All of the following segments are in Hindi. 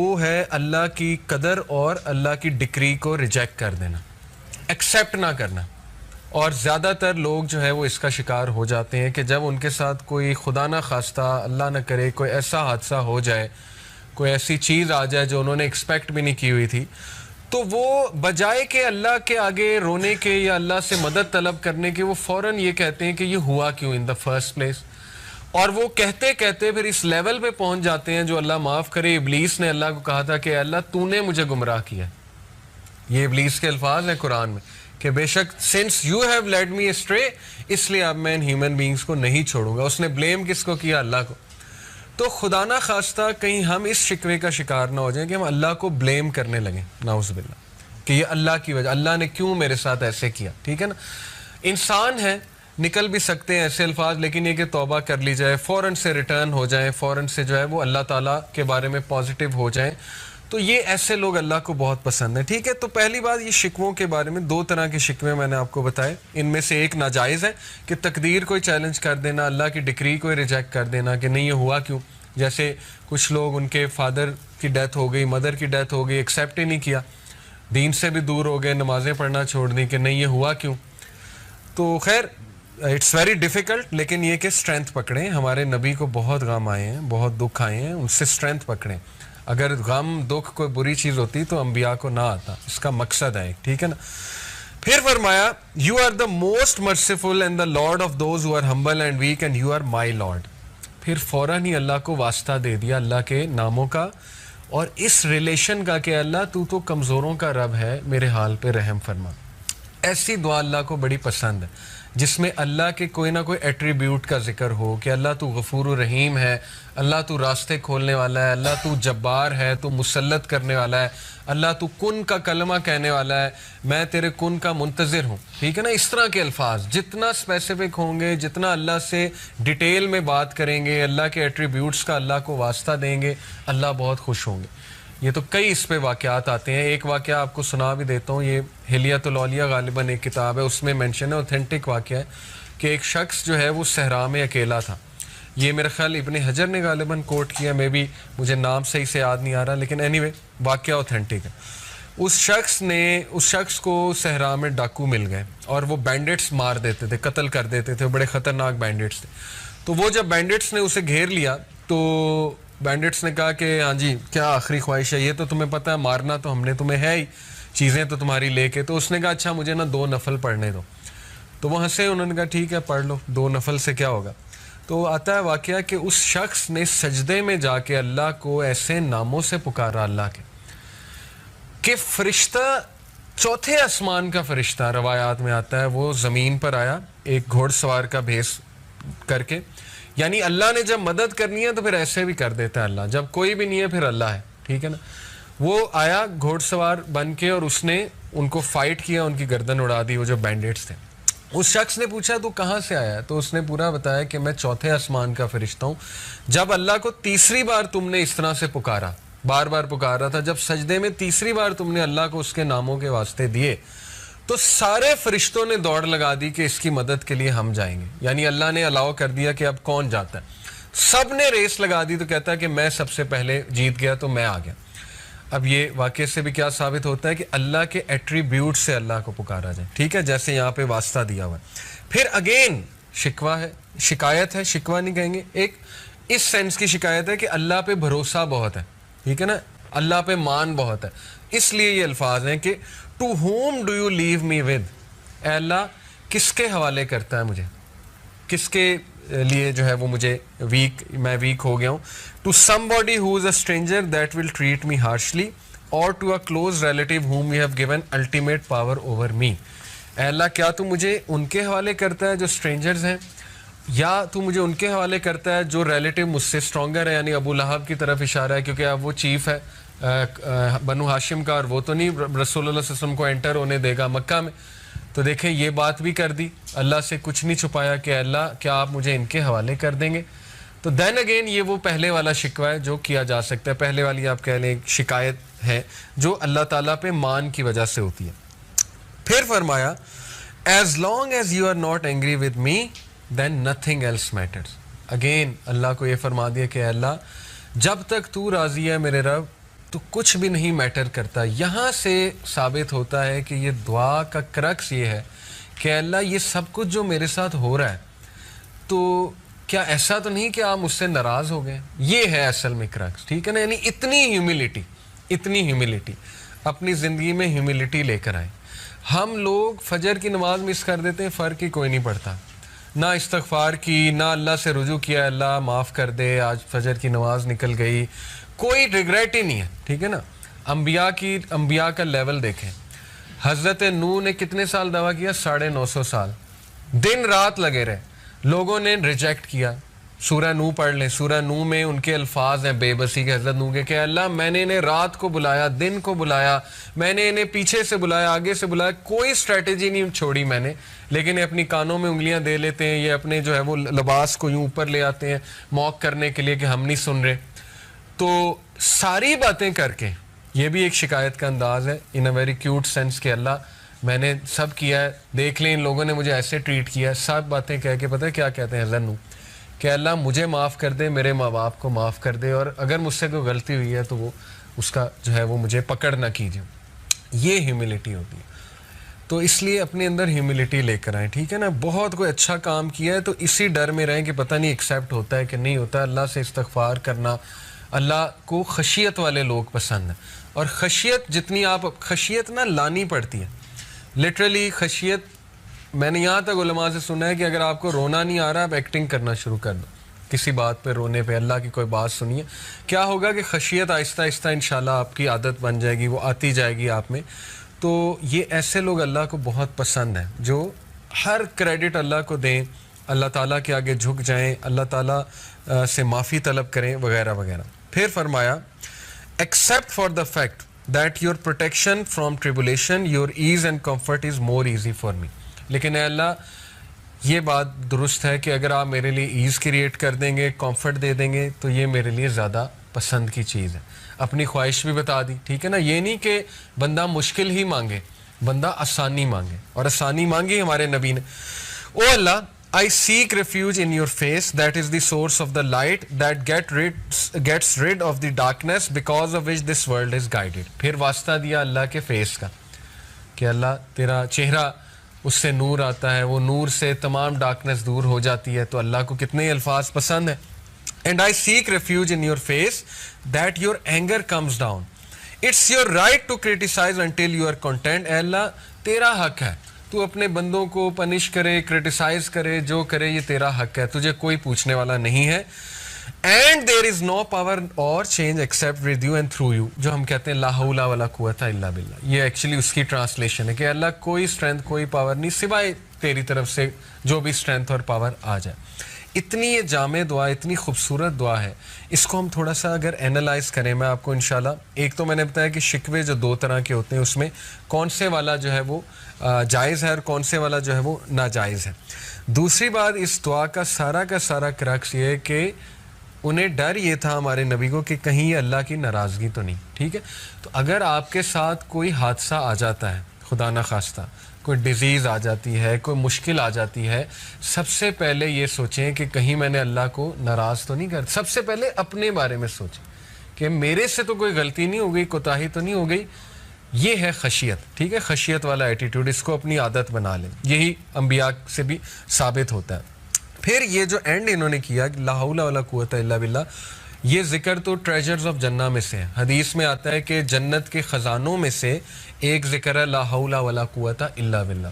वो है अल्लाह की कदर और अल्लाह की डिक्री को रिजेक्ट कर देना, एक्सेप्ट ना करना। और ज़्यादातर लोग जो है वो इसका शिकार हो जाते हैं कि जब उनके साथ कोई खुदा ना खास्ता, अल्लाह ना करे, कोई ऐसा हादसा हो जाए, कोई ऐसी चीज़ आ जाए जो उन्होंने एक्सपेक्ट भी नहीं की हुई थी, तो वो बजाय के अल्लाह के आगे रोने के या अल्लाह से मदद तलब करने के, वो फ़ौरन ये कहते हैं कि ये हुआ क्यों इन द फर्स्ट प्लेस। और वो कहते कहते फिर इस लेवल पे पहुंच जाते हैं जो अल्लाह माफ़ करे, इब्लीस ने अल्लाह को कहा था कि अल्लाह तूने मुझे गुमराह किया। ये इब्लीस के अल्फाज हैं कुरान में कि बेशक since you have led me ashtray, इसलिए अब मैं इन ह्यूमन बींग्स को नहीं छोड़ूंगा। उसने ब्लेम किसको किया? अल्लाह को। तो खुदा ना खास्ता कहीं हम इस शिकवे का शिकार ना हो जाए कि हम अल्लाह को ब्लेम करने लगे, नाउज़ुबिल्लाह, कि ये अल्लाह की वजह, अल्लाह ने क्यों मेरे साथ ऐसे किया। ठीक है ना, इंसान है, निकल भी सकते हैं ऐसे अल्फाज, लेकिन ये कि तौबा कर ली जाए, फ़ौरन से रिटर्न हो जाए, फ़ौरन से जो है वो अल्लाह ताला के बारे में पॉजिटिव हो जाए, तो ये ऐसे लोग अल्लाह को बहुत पसंद है। ठीक है, तो पहली बात, ये शिकवों के बारे में दो तरह के शिकवे मैंने आपको बताए। इनमें से एक नाजायज़ है कि तकदीर को चैलेंज कर देना, अल्लाह की डिक्री को रिजेक्ट कर देना कि नहीं ये हुआ क्यों। जैसे कुछ लोग, उनके फादर की डेथ हो गई, मदर की डेथ हो गई, एक्सेप्ट ही नहीं किया, दीन से भी दूर हो गए, नमाज़ें पढ़ना छोड़ दी कि नहीं ये हुआ क्यों। तो खैर इट्स वेरी डिफ़िकल्ट, लेकिन ये कि स्ट्रेंथ पकड़ें। हमारे नबी को बहुत गम आए हैं, बहुत दुख आए हैं, उनसे स्ट्रेंथ पकड़ें। अगर गम दुख कोई बुरी चीज़ होती तो अम्बिया को ना आता, इसका मकसद है। ठीक है ना। फिर फरमाया, you are the most merciful and the lord of those who are humble and weak and you are my lord. फिर फ़ौरन ही अल्लाह को वास्ता दे दिया अल्लाह के नामों का और इस रिलेशन का कि अल्लाह तू तो कमज़ोरों का रब है, मेरे हाल पे रहम फरमा। ऐसी दुआ अल्लाह को बड़ी पसंद है जिसमें अल्लाह के कोई ना कोई एट्रीब्यूट का जिक्र हो कि अल्लाह तू गफूर रहीम है, अल्लाह तू रास्ते खोलने वाला है, अल्लाह तू जब्बार है, तू मुसल्लत करने वाला है, अल्लाह तू कुन का कलमा कहने वाला है, मैं तेरे कुन का मुंतज़िर हूँ। ठीक है ना, इस तरह के अल्फाज जितना स्पेसिफिक होंगे, जितना अल्लाह से डिटेल में बात करेंगे, अल्लाह के एट्रीब्यूट्स का अल्लाह को वास्ता देंगे, अल्लाह बहुत खुश होंगे। ये तो कई इस पे वाक़यात आते हैं। एक वाक़या आपको सुना भी देता हूँ, ये हिलियतुल औलिया गालिबन एक किताब है, उसमें मेंशन है, ऑथेंटिक वाक़या है कि एक शख्स जो है वो सहरा में अकेला था। ये मेरा ख्याल इब्ने हजर ने गालिबन कोट किया, मे बी मुझे नाम सही से याद नहीं आ रहा, लेकिन एनीवे वाक़या ऑथेंटिक है। उस शख्स को सहरा में डाकू मिल गए और वो बैंडिट्स मार देते थे, कत्ल कर देते थे, बड़े ख़तरनाक बैंडिट्स थे। तो वो जब बैंडिट्स ने उसे घेर लिया तो बैंडिट्स ने कहा कि हाँ जी, क्या आखिरी ख्वाहिश है? ये तो तुम्हें पता है, मारना तो हमने तुम्हें है ही, चीज़ें तो तुम्हारी लेके। तो उसने कहा अच्छा मुझे ना 2 नफल पढ़ने दो। तो वो हंसे, उन्होंने कहा ठीक है पढ़ लो, 2 नफल से क्या होगा। तो आता है वाक़या कि उस शख्स ने सजदे में जाके अल्लाह को ऐसे नामों से पुकारा अल्लाह के कि फरिश्ता, चौथे आसमान का फरिश्ता, रवायात में आता है, वो ज़मीन पर आया एक घोड़सवार का भेस करके। यानी अल्लाह ने जब मदद करनी है तो फिर ऐसे भी कर देता है अल्लाह, जब कोई भी नहीं है फिर अल्लाह है। ठीक है ना। वो आया घोड़सवार बन के और उसने उनको फाइट किया, उनकी गर्दन उड़ा दी, वो जो बैंडिट्स थे। उस शख्स ने पूछा तू कहाँ से आया? तो उसने पूरा बताया कि मैं चौथे आसमान का फरिश्ता हूँ। जब अल्लाह को तीसरी बार तुमने इस तरह से पुकारा, बार बार पुकारा था, जब सजदे में तीसरी बार तुमने अल्लाह को उसके नामों के वास्ते दिए तो सारे फरिश्तों ने दौड़ लगा दी कि इसकी मदद के लिए हम जाएंगे। यानी अल्लाह ने अलाउ कर दिया कि अब कौन जाता है। सब ने रेस लगा दी, तो कहता है कि मैं सबसे पहले जीत गया तो मैं आ गया। अब ये वाक़े से भी क्या साबित होता है कि अल्लाह के एट्रीब्यूट से अल्लाह को पुकारा जाए। ठीक है, जैसे यहाँ पे वास्ता दिया हुआ है। फिर अगेन शिकवा है, शिकायत है, शिकवा नहीं कहेंगे, एक इस सेंस की शिकायत है कि अल्लाह पे भरोसा बहुत है। ठीक है ना, अल्लाह पे मान बहुत है। इसलिए ये अल्फाज हैं कि to whom do you leave me with, Allah किसके हवाले करता है मुझे, किसके लिए जो है वो मुझे मैं वीक हो गया हूँ। To somebody who is a stranger that will treat me harshly or to a close relative whom you have given ultimate power over me। Allah क्या तू मुझे उनके हवाले करता है जो स्ट्रेंजर्स हैं, या तू मुझे उनके हवाले करता है जो रिलेटिव मुझसे स्ट्रॉन्गर है। यानी अबू लहब की तरफ इशारा है, क्योंकि अब वो चीफ है बनु हाशिम का, और वो तो नहीं रसूलुल्लाह सल्लल्लाहु अलैहि वसल्लम को एंटर होने देगा मक्का में। तो देखें ये बात भी कर दी, अल्लाह से कुछ नहीं छुपाया कि अल्लाह क्या आप मुझे इनके हवाले कर देंगे। तो देन अगेन ये वो पहले वाला शिकवा है जो किया जा सकता है, पहले वाली आप कह लें शिकायत है जो अल्लाह ताला पे मान की वजह से होती है। फिर फरमाया as long as you are not angry with me then nothing else matters. Again Allah को ये फरमा दिया कि अल्लाह जब तक तू राजी है मेरे रब, तो कुछ भी नहीं मैटर करता। यहाँ से साबित होता है कि ये दुआ का क्रक्स ये है कि अल्लाह ये सब कुछ जो मेरे साथ हो रहा है, तो क्या ऐसा तो नहीं कि आप मुझसे नाराज़ हो गए? ये है असल में क्रक्स, ठीक है ना। यानी इतनी ह्यूमिलिटी अपनी ज़िंदगी में ह्यूमिलिटी लेकर आए। हम लोग फजर की नमाज मिस कर देते हैं, फ़र्क ही कोई नहीं पड़ता, ना इस्तग़फ़ार की, ना अल्लाह से रुजू किया, अल्लाह माफ़ कर दे आज फजर की नमाज निकल गई, कोई रिग्रेट ही नहीं है, ठीक है ना। अंबिया का लेवल देखें। हज़रत नूह ने कितने साल दावा किया? 950 साल, दिन रात लगे रहे, लोगों ने रिजेक्ट किया। सूरह नूह पढ़ लें, सूरह नूह में उनके अल्फाज हैं बेबसी के हज़रत नूह के कि अल्लाह मैंने इन्हें रात को बुलाया, दिन को बुलाया, मैंने इन्हें पीछे से बुलाया, आगे से बुलाया, कोई स्ट्रेटजी नहीं छोड़ी मैंने, लेकिन ये अपनी कानों में उंगलियां दे लेते हैं, ये अपने जो है वो लिबास को यूं ऊपर ले आते हैं मौक करने के लिए कि हम नहीं सुन रहे। तो सारी बातें करके, ये भी एक शिकायत का अंदाज है इन अ वेरी क्यूट सेंस कि अल्लाह मैंने सब किया है, देख लें इन लोगों ने मुझे ऐसे ट्रीट किया है, सब बातें कह के पता है क्या कहते हैं हज़रत नूह कि अल्लाह मुझे माफ़ कर दे, मेरे माँ बाप को माफ़ कर दे, और अगर मुझसे कोई गलती हुई है तो वो उसका जो है वो मुझे पकड़ ना कीजिए। ये ह्यूमिलिटी होती है। तो इसलिए अपने अंदर ह्यूमिलिटी लेकर आए, ठीक है ना। बहुत कोई अच्छा काम किया है तो इसी डर में रहें कि पता नहीं एक्सेप्ट होता है कि नहीं होता। अल्लाह से इस्तग़फ़ार करना, अल्लाह को खशियत वाले लोग पसंद है, और खशियत जितनी आप खशियत ना लानी पड़ती है, लिटरली खशियत। मैंने यहाँ तक उलमा से सुना है कि अगर आपको रोना नहीं आ रहा, आप एक्टिंग करना शुरू कर दो किसी बात पे रोने पे, अल्लाह की कोई बात सुनिए, क्या होगा कि खशियत आहिस्ता आहिस्ता इंशाल्लाह आपकी आदत बन जाएगी, वो आती जाएगी आप में। तो ये ऐसे लोग अल्लाह को बहुत पसंद हैं जो हर क्रेडिट अल्लाह को दें, अल्लाह ताला के आगे झुक जाएं, अल्लाह ताला से माफ़ी तलब करें वगैरह वगैरह। फिर फरमाया except for the fact that your protection from tribulation, your ease and comfort is more easy for me. लेकिन अल्लाह ये बात दुरुस्त है कि अगर आप मेरे लिए ईज़ क्रिएट कर देंगे, कंफर्ट दे देंगे, तो ये मेरे लिए ज़्यादा पसंद की चीज़ है। अपनी ख्वाहिश भी बता दी, ठीक है ना। ये नहीं कि बंदा मुश्किल ही मांगे, बंदा आसानी मांगे, और आसानी मांगी हमारे नबी ने। ओ अल्लाह, I seek refuge in your face, that is the source of the light that gets rid of the darkness because of which this world is guided। फिर वास्ता दिया अल्लाह के फेस का कि अल्लाह तेरा चेहरा, उससे नूर आता है, वो नूर से तमाम डार्कनेस दूर हो जाती है। तो अल्लाह को कितने अल्फाज पसंद है। And I seek refuge in your face that your anger comes down, it's your right to criticise until you are content. Allah तेरा हक है, तू अपने बंदों को पनिश करे, क्रिटिसाइज करे, जो करे ये तेरा हक है, तुझे कोई पूछने वाला नहीं है। And there is no power or change except with you and through you, जो हम कहते हैं ला हौला वला कुव्वता इल्ला बिल्लाह, ये एक्चुअली उसकी ट्रांसलेशन है कि अल्लाह कोई स्ट्रेंथ कोई पावर नहीं सिवाय तेरी तरफ से जो भी स्ट्रेंथ और पावर आ जाए। इतनी ये जामे दुआ, इतनी खूबसूरत दुआ है। इसको हम थोड़ा सा अगर एनालाइज करें, मैं आपको इंशाल्लाह, एक तो मैंने बताया कि शिकवे जो दो तरह के होते हैं, उसमें कौन से वाला जो है वो जायज़ है और कौन से वाला जो है वो नाजायज़ है। दूसरी बात, इस दुआ का सारा क्रक्स ये है कि उन्हें डर ये था हमारे नबी को कि कहीं ये अल्लाह की नाराज़गी तो नहीं, ठीक है। तो अगर आपके साथ कोई हादसा आ जाता है, खुदा ना खास्ता कोई डिज़ीज़ आ जाती है, कोई मुश्किल आ जाती है, सबसे पहले ये सोचें कि कहीं मैंने अल्लाह को नाराज़ तो नहीं कर। सबसे पहले अपने बारे में सोचें कि मेरे से तो कोई गलती नहीं हो गई, कोताही तो नहीं हो गई। ये है खशियत, ठीक है, खशियत वाला एटीट्यूड, इसको अपनी आदत बना लें। यही अंबिया से भी साबित होता है। फिर ये जो एंड इन्होंने किया ला हौला वला कुव्वता इल्ला बिल्लाह, ये जिक्र तो ट्रेजर्स ऑफ जन्ना में से है। हदीस में आता है कि जन्नत के ख़जानों में से एक जिक्र है ला हौला वला कुव्वता इल्ला बिल्लाह।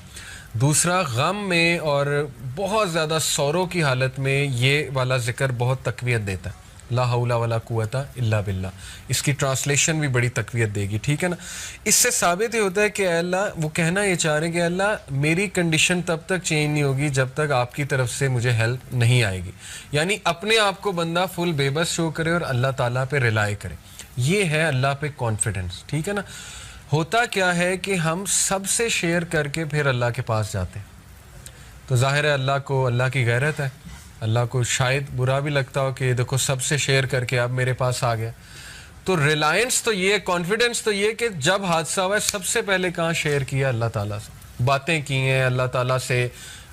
दूसरा गम में और बहुत ज़्यादा सौरों की हालत में ये वाला जिक्र बहुत तक़वियत देता है, ला हौला वला कुव्वता इल्ला बिल्लाह। इसकी ट्रांसलेशन भी बड़ी तक़वियत देगी, ठीक है ना। इससे साबित ये होता है कि अल्लाह, वो कहना ये चाह रहे हैं कि अल्लाह मेरी कंडीशन तब तक चेंज नहीं होगी जब तक आपकी तरफ से मुझे हेल्प नहीं आएगी। यानी अपने आप को बंदा फुल बेबस शो करे और अल्लाह ताला पे रिलाई करे। ये है अल्लाह पे कॉन्फिडेंस, ठीक है ना। होता क्या है कि हम सबसे शेयर करके फिर अल्लाह के पास जाते हैं, तो ज़ाहिर है अल्लाह को अल्लाह की गैरत है, अल्लाह को शायद बुरा भी लगता हो कि देखो सबसे शेयर करके अब मेरे पास आ गया। तो रिलायंस तो ये, कॉन्फिडेंस तो ये कि जब हादसा हुआ है सबसे पहले कहाँ शेयर किया, अल्लाह ताला से बातें की हैं, अल्लाह ताला से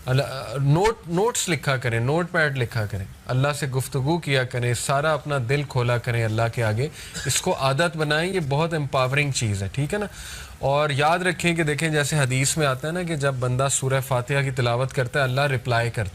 नोट्स लिखा करें, नोट पैड लिखा करें, अल्लाह से गुफ्तगू किया करें, सारा अपना दिल खोला करें अल्लाह के आगे। इसको आदत बनाएं, ये बहुत एम्पावरिंग चीज़ है, ठीक है ना। और याद रखें कि देखें जैसे हदीस में आता है ना कि जब बंदा सूरह फातिहा की तिलावत करता है अल्लाह रिप्लाई करता है।